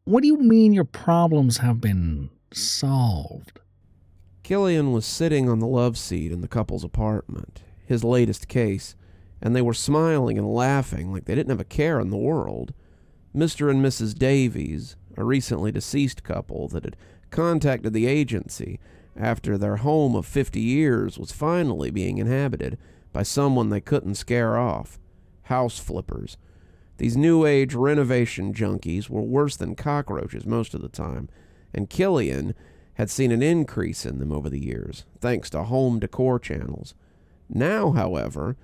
What do you mean your problems have been solved? Killian was sitting on the love seat in the couple's apartment, his latest case, and they were smiling and laughing like they didn't have a care in the world. Mr. and Mrs. Davies, a recently deceased couple that had contacted the agency after their home of 50 years was finally being inhabited by someone they couldn't scare off. House flippers. These New Age renovation junkies were worse than cockroaches most of the time, and Killian had seen an increase in them over the years, thanks to home decor channels. Now, however,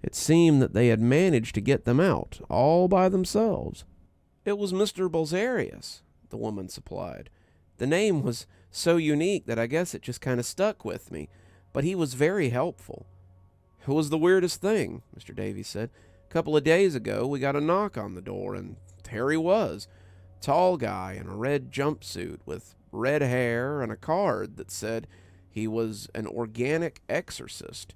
it seemed that they had managed to get them out, all by themselves. It was Mr. Bolzarius, the woman supplied. The name was so unique that I guess it just kind of stuck with me, but he was very helpful. It was the weirdest thing, Mr. Davies said. A couple of days ago, we got a knock on the door, and there he was. Tall guy in a red jumpsuit with red hair and a card that said he was an organic exorcist.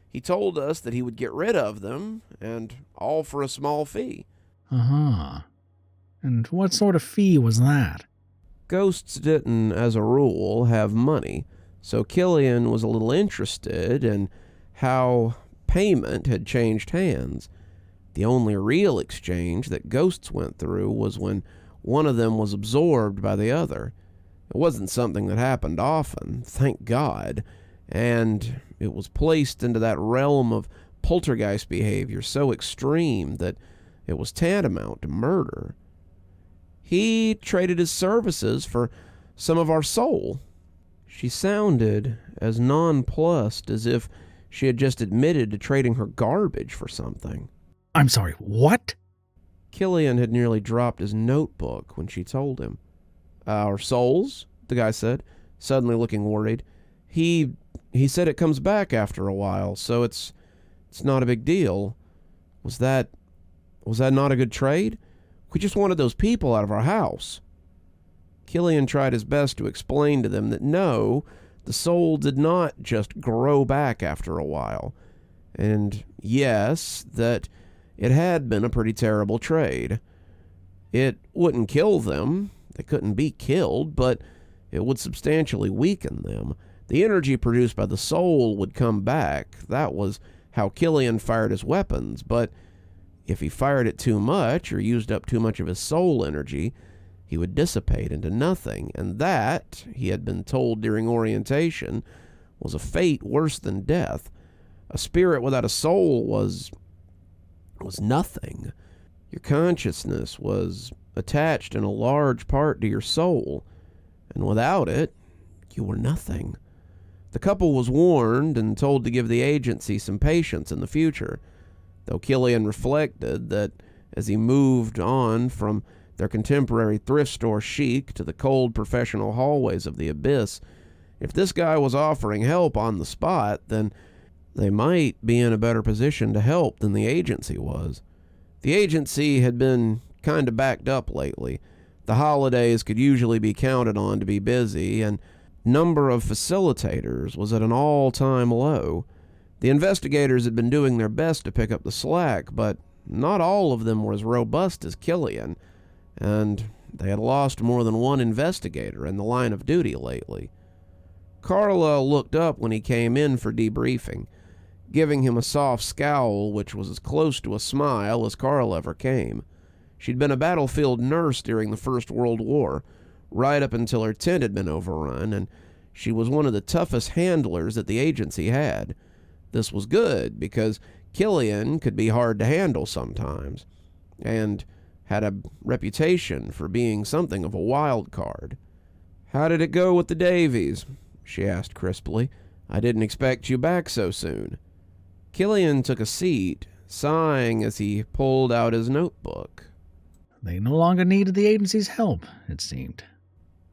He told us that he would get rid of them, and all for a small fee. Uh-huh. And what sort of fee was that? Ghosts didn't, as a rule, have money, so Killian was a little interested in how payment had changed hands. The only real exchange that ghosts went through was when one of them was absorbed by the other. It wasn't something that happened often, thank God, and it was placed into that realm of poltergeist behavior so extreme that it was tantamount to murder. He traded his services for some of our soul. She sounded as nonplussed as if she had just admitted to trading her garbage for something. I'm sorry, what? Killian had nearly dropped his notebook when she told him. Our souls? The guy said, suddenly looking worried. He said it comes back after a while, so it's not a big deal. Was that not a good trade? We just wanted those people out of our house. Killian tried his best to explain to them that no, the soul did not just grow back after a while. And yes, that it had been a pretty terrible trade. It wouldn't kill them. They couldn't be killed, but it would substantially weaken them. The energy produced by the soul would come back. That was how Killian fired his weapons, but if he fired it too much or used up too much of his soul energy, he would dissipate into nothing, and that, he had been told during orientation, was a fate worse than death. A spirit without a soul was nothing. Your consciousness was attached in a large part to your soul, and without it, you were nothing. The couple was warned and told to give the agency some patience in the future, though Killian reflected that as he moved on from their contemporary thrift store chic to the cold professional hallways of the abyss, if this guy was offering help on the spot, then they might be in a better position to help than the agency was. The agency had been kind of backed up lately. The holidays could usually be counted on to be busy, and number of facilitators was at an all-time low. The investigators had been doing their best to pick up the slack, but not all of them were as robust as Killian, and they had lost more than one investigator in the line of duty lately. Carla looked up when he came in for debriefing, giving him a soft scowl which was as close to a smile as Carl ever came. She'd been a battlefield nurse during the First World War, right up until her tent had been overrun, and she was one of the toughest handlers that the agency had. This was good, because Killian could be hard to handle sometimes, and had a reputation for being something of a wild card. "How did it go with the Davies?" she asked crisply. "I didn't expect you back so soon." Killian took a seat, sighing as he pulled out his notebook. They no longer needed the agency's help, it seemed.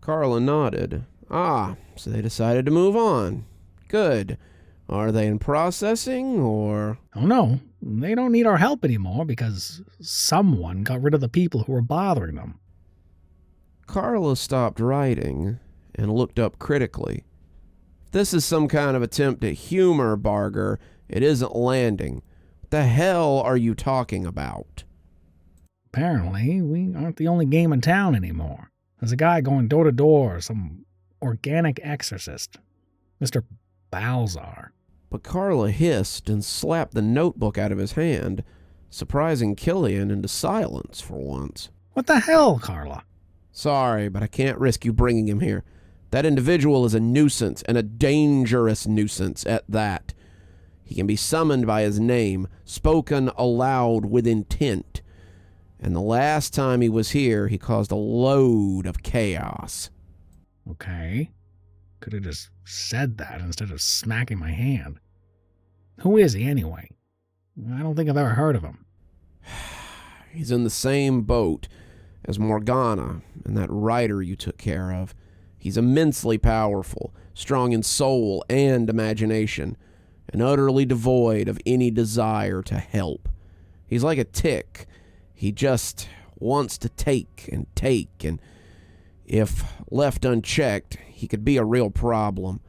Carla nodded. "Ah, so they decided to move on. Good. Are they in processing, or?" Oh no, they don't need our help anymore because someone got rid of the people who were bothering them. Carla stopped writing and looked up critically. "If this is some kind of attempt at humor, Barger, it isn't landing. What the hell are you talking about?" Apparently, we aren't the only game in town anymore. There's a guy going door to door, some organic exorcist. Mr. Balzar. But Carla hissed and slapped the notebook out of his hand, surprising Killian into silence for once. What the hell, Carla? Sorry, but I can't risk you bringing him here. That individual is a nuisance, and a dangerous nuisance at that. He can be summoned by his name, spoken aloud with intent. And the last time he was here, he caused a load of chaos. Okay. Could have just said that instead of smacking my hand. Who is he, anyway? I don't think I've ever heard of him. He's in the same boat as Morgana and that writer you took care of. He's immensely powerful, strong in soul and imagination, and utterly devoid of any desire to help. He's like a tick. He just wants to take, and if left unchecked, he could be a real problem.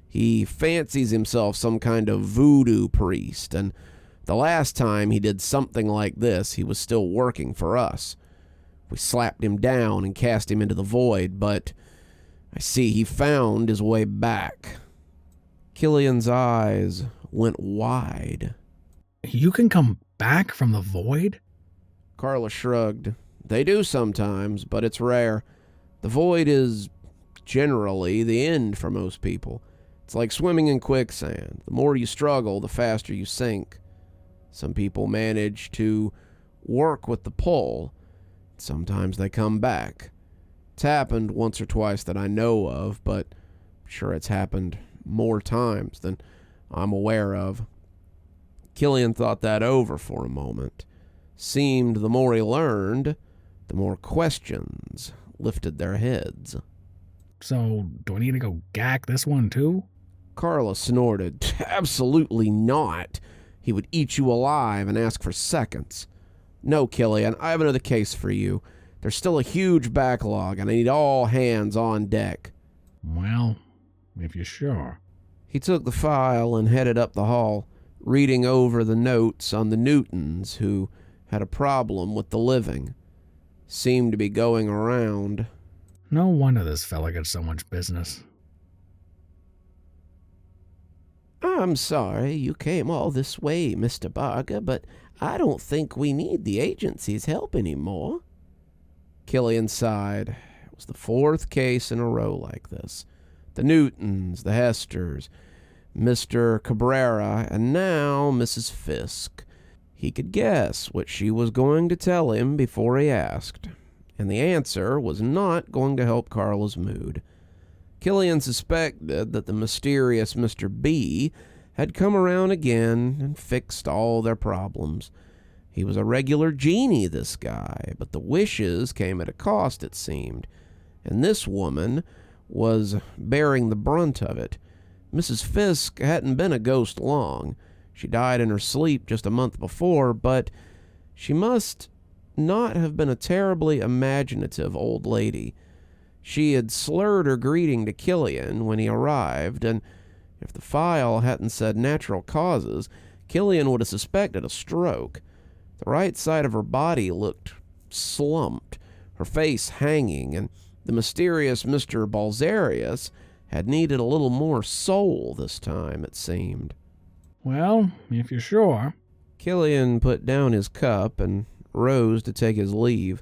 He fancies himself some kind of voodoo priest, and the last time he did something like this, he was still working for us. We slapped him down and cast him into the void, but I see he found his way back. Killian's eyes went wide. You can come back from the void? Carla shrugged. They do sometimes, but it's rare. The void is generally the end for most people. It's like swimming in quicksand. The more you struggle, the faster you sink. Some people manage to work with the pull. Sometimes they come back. It's happened once or twice that I know of, but I'm sure it's happened more times than I'm aware of. Killian thought that over for a moment. Seemed the more he learned, the more questions lifted their heads. So, do I need to go gack this one too? Carla snorted. Absolutely not. He would eat you alive and ask for seconds. No, Killian, I have another case for you. There's still a huge backlog, and I need all hands on deck. Well, if you're sure. He took the file and headed up the hall, reading over the notes on the Newtons who had a problem with the living. Seemed to be going around. No wonder this fella gets so much business. I'm sorry you came all this way, Mr. Barger, but I don't think we need the agency's help anymore. Killian sighed. It was the fourth case in a row like this. The Newtons, the Hesters, Mr. Cabrera, and now Mrs. Fisk. He could guess what she was going to tell him before he asked, and the answer was not going to help Carla's mood. Killian suspected that the mysterious Mr. B had come around again and fixed all their problems. He was a regular genie, this guy, but the wishes came at a cost, it seemed, and this woman was bearing the brunt of it. Mrs. Fisk hadn't been a ghost long. She died in her sleep just a month before, but she must not have been a terribly imaginative old lady. She had slurred her greeting to Killian when he arrived, and if the file hadn't said natural causes, Killian would have suspected a stroke. The right side of her body looked slumped, her face hanging, and the mysterious Mr. Balzarius had needed a little more soul this time, it seemed. Well, if you're sure. Killian put down his cup and rose to take his leave.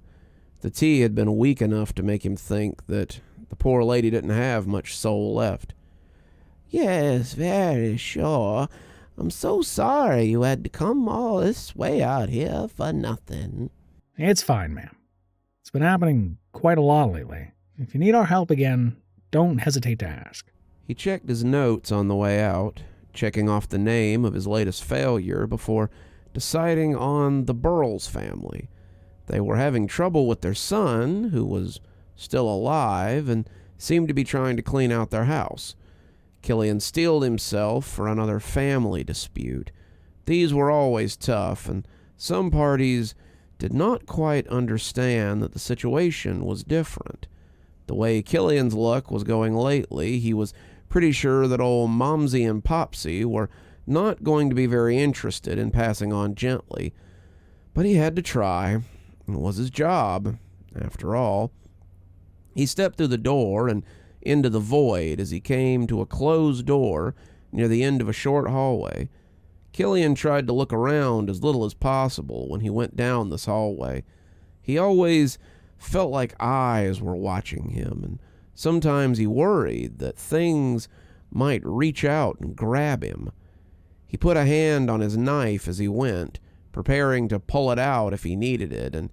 The tea had been weak enough to make him think that the poor lady didn't have much soul left. Yes, very sure. I'm so sorry you had to come all this way out here for nothing. It's fine, ma'am. It's been happening quite a lot lately. If you need our help again, don't hesitate to ask. He checked his notes on the way out, checking off the name of his latest failure before deciding on the Burles family. They were having trouble with their son, who was still alive, and seemed to be trying to clean out their house. Killian steeled himself for another family dispute. These were always tough, and some parties did not quite understand that the situation was different. The way Killian's luck was going lately, he was pretty sure that old Momsy and Popsy were not going to be very interested in passing on gently. But he had to try. It was his job, after all. He stepped through the door and into the void as he came to a closed door near the end of a short hallway. Killian tried to look around as little as possible when he went down this hallway. He always felt like eyes were watching him, and sometimes he worried that things might reach out and grab him. He put a hand on his knife as he went, preparing to pull it out if he needed it, and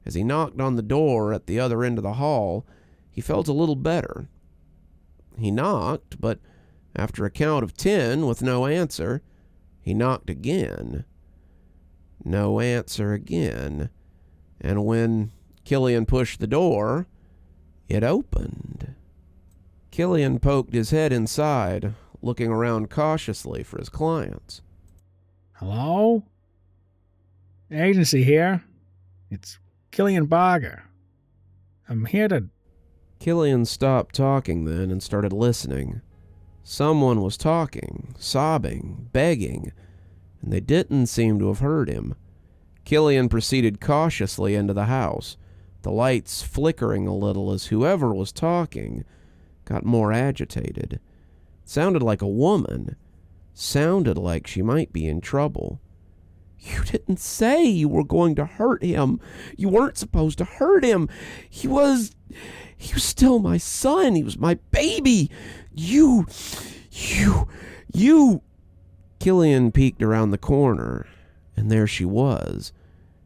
as he knocked on the door at the other end of the hall, he felt a little better. He knocked, but after a count of 10 with no answer, he knocked again. No answer again. And when Killian pushed the door, it opened. Killian poked his head inside, looking around cautiously for his clients. Hello? Agency here. It's Killian Barger. I'm here to... Killian stopped talking then and started listening. Someone was talking, sobbing, begging, and they didn't seem to have heard him. Killian proceeded cautiously into the house, the lights flickering a little as whoever was talking got more agitated. It sounded like a woman. Sounded like she might be in trouble. "You didn't say you were going to hurt him. You weren't supposed to hurt him. He was still my son. He was my baby. You. Killian peeked around the corner, and there she was.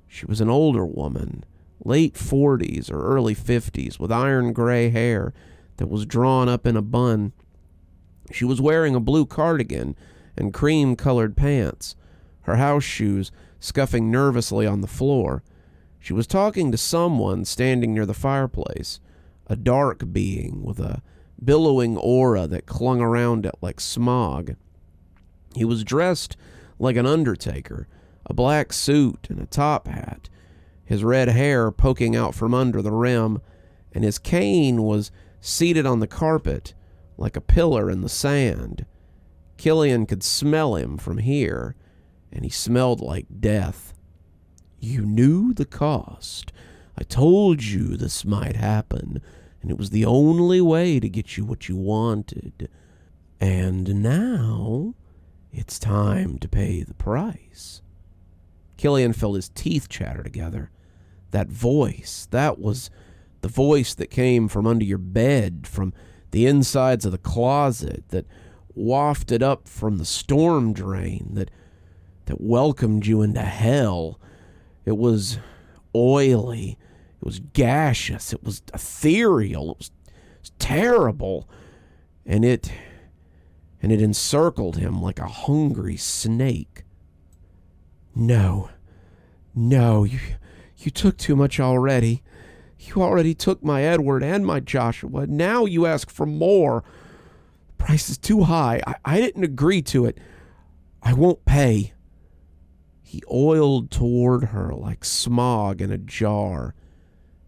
She was an older woman, late 40s or early 50s, with iron gray hair that was drawn up in a bun. She was wearing a blue cardigan and cream-colored pants, her house shoes scuffing nervously on the floor. She was talking to someone standing near the fireplace, a dark being with a billowing aura that clung around it like smog. He was dressed like an undertaker, a black suit and a top hat, his red hair poking out from under the rim, and his cane was seated on the carpet like a pillar in the sand. Killian could smell him from here, and he smelled like death. "You knew the cost. I told you this might happen, and it was the only way to get you what you wanted. And now it's time to pay the price." Killian felt his teeth chatter together. That voice, that was the voice that came from under your bed, from the insides of the closet, that wafted up from the storm drain, that welcomed you into hell. It was oily. It was gaseous. It was ethereal. It was terrible. And it encircled him like a hungry snake. No, you took too much already. You already took my Edward and my Joshua. Now you ask for more. The price is too high. I didn't agree to it. I won't pay. He oiled toward her like smog in a jar,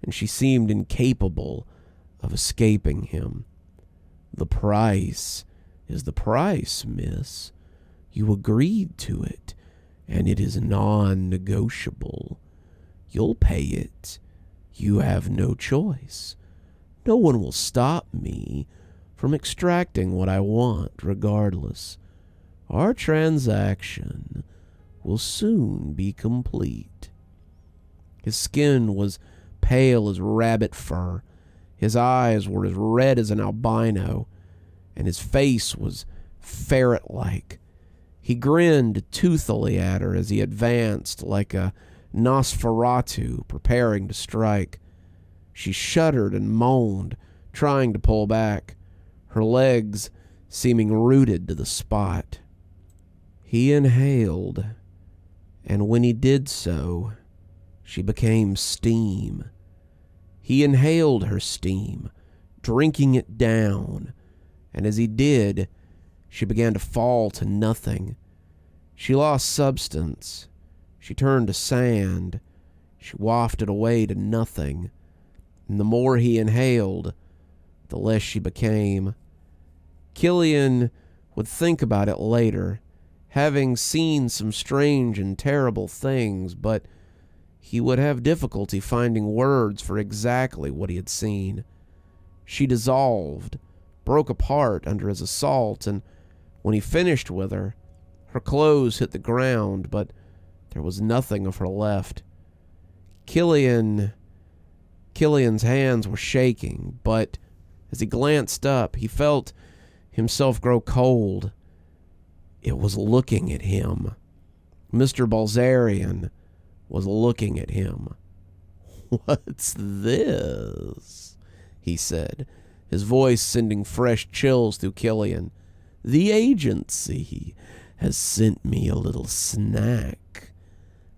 and she seemed incapable of escaping him. "The price is the price, miss. You agreed to it, and it is non-negotiable. You'll pay it. You have no choice. No one will stop me from extracting what I want regardless. Our transaction will soon be complete." His skin was pale as rabbit fur. His eyes were as red as an albino, and his face was ferret-like. He grinned toothily at her as he advanced like a Nosferatu preparing to strike. She shuddered and moaned, trying to pull back, her legs seeming rooted to the spot. He inhaled, and when he did so, she became steam. He inhaled her steam, drinking it down, and as he did, she began to fall to nothing. She lost substance. She turned to sand. She wafted away to nothing. And the more he inhaled, the less she became. Killian would think about it later, having seen some strange and terrible things, but he would have difficulty finding words for exactly what he had seen. She dissolved, broke apart under his assault, and when he finished with her, her clothes hit the ground, but there was nothing of her left. Killian's hands were shaking, but as he glanced up, he felt himself grow cold. It was looking at him. Mr. Balzarian was looking at him. "What's this?" he said, his voice sending fresh chills through Killian. "The agency has sent me a little snack.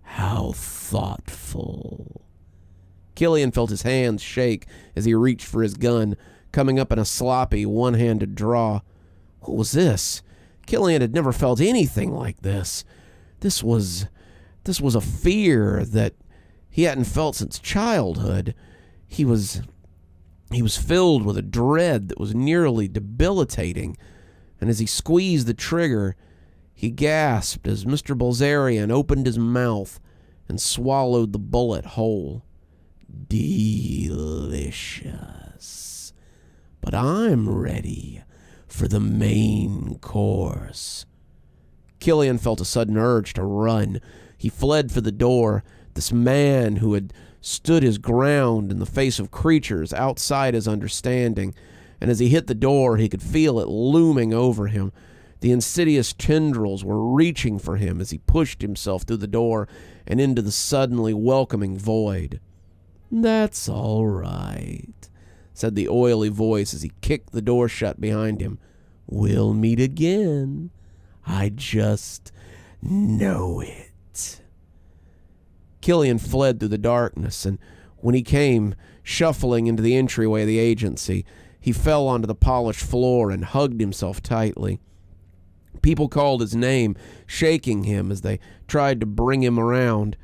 How thoughtful." Killian felt his hands shake as he reached for his gun, coming up in a sloppy, one-handed draw. What was this? Killian had never felt anything like this. This was a fear that he hadn't felt since childhood. He was filled with a dread that was nearly debilitating, and as he squeezed the trigger, he gasped as Mr. Balzarian opened his mouth and swallowed the bullet whole. "Delicious. But I'm ready for the main course." Killian felt a sudden urge to run. He fled for the door, this man who had stood his ground in the face of creatures outside his understanding, and as he hit the door, he could feel it looming over him. The insidious tendrils were reaching for him as he pushed himself through the door and into the suddenly welcoming void. "That's all right," said the oily voice as he kicked the door shut behind him. "We'll meet again. I just know it." Killian fled through the darkness, and when he came shuffling into the entryway of the agency, he fell onto the polished floor and hugged himself tightly. People called his name, shaking him as they tried to bring him around.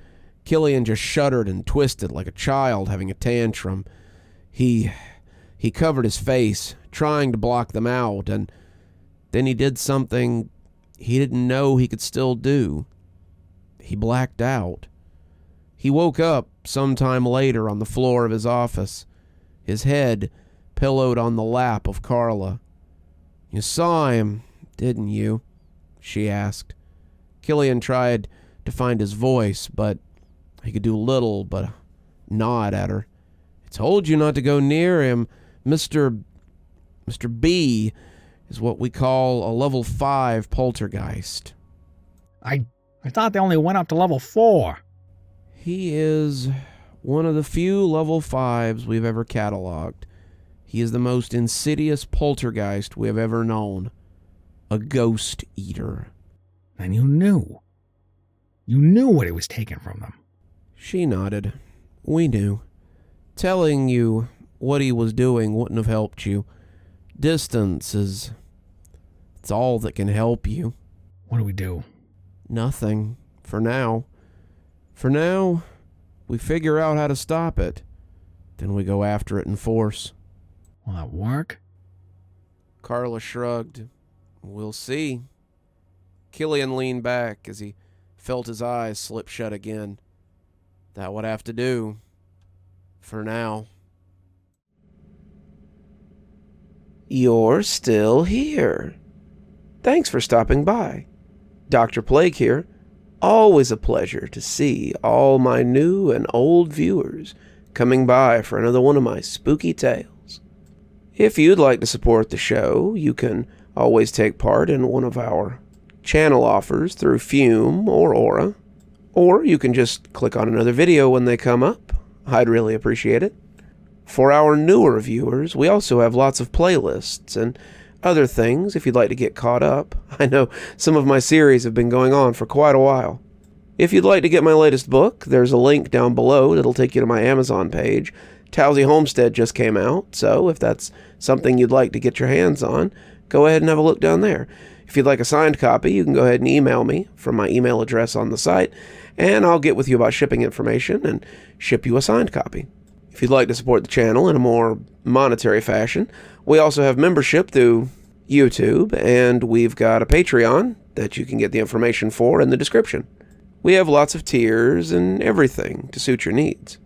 Killian just shuddered and twisted like a child having a tantrum. He covered his face, trying to block them out, and then he did something he didn't know he could still do. He blacked out. He woke up sometime later on the floor of his office, his head pillowed on the lap of Carla. "You saw him, didn't you?" she asked. Killian tried to find his voice, but he could do little but nod at her. "I told you not to go near him. Mr. B is what we call a level 5 poltergeist." I thought they only went up to level 4. "He is one of the few level 5s we've ever cataloged. He is the most insidious poltergeist we have ever known. A ghost eater." And you knew. You knew what he was taking from them. She nodded. "We knew. Telling you what he was doing wouldn't have helped you. Distance it's all that can help you." What do we do? "Nothing. For now. For now, we figure out how to stop it. Then we go after it in force." Will that work? Carla shrugged. "We'll see." Killian leaned back as he felt his eyes slip shut again. That would have to do. For now. You're still here. Thanks for stopping by. Dr. Plague here. Always a pleasure to see all my new and old viewers coming by for another one of my spooky tales. If you'd like to support the show, you can always take part in one of our channel offers through Fume or Aura, or you can just click on another video when they come up. I'd really appreciate it. For our newer viewers, we also have lots of playlists and other things if you'd like to get caught up. I know some of my series have been going on for quite a while. If you'd like to get my latest book, there's a link down below that'll take you to my Amazon page. Towesey Homestead just came out, so if that's something you'd like to get your hands on, go ahead and have a look down there. If you'd like a signed copy, you can go ahead and email me from my email address on the site, and I'll get with you about shipping information and ship you a signed copy. If you'd like to support the channel in a more monetary fashion, we also have membership through YouTube, and we've got a Patreon that you can get the information for in the description. We have lots of tiers and everything to suit your needs.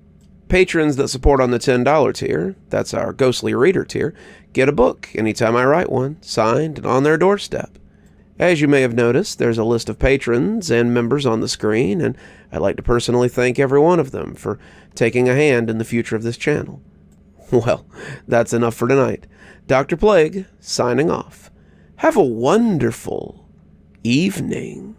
Patrons that support on the $10 tier, that's our Ghostly Reader tier, get a book anytime I write one, signed and on their doorstep. As you may have noticed, there's a list of patrons and members on the screen, and I'd like to personally thank every one of them for taking a hand in the future of this channel. Well, that's enough for tonight. Dr. Plague, signing off. Have a wonderful evening.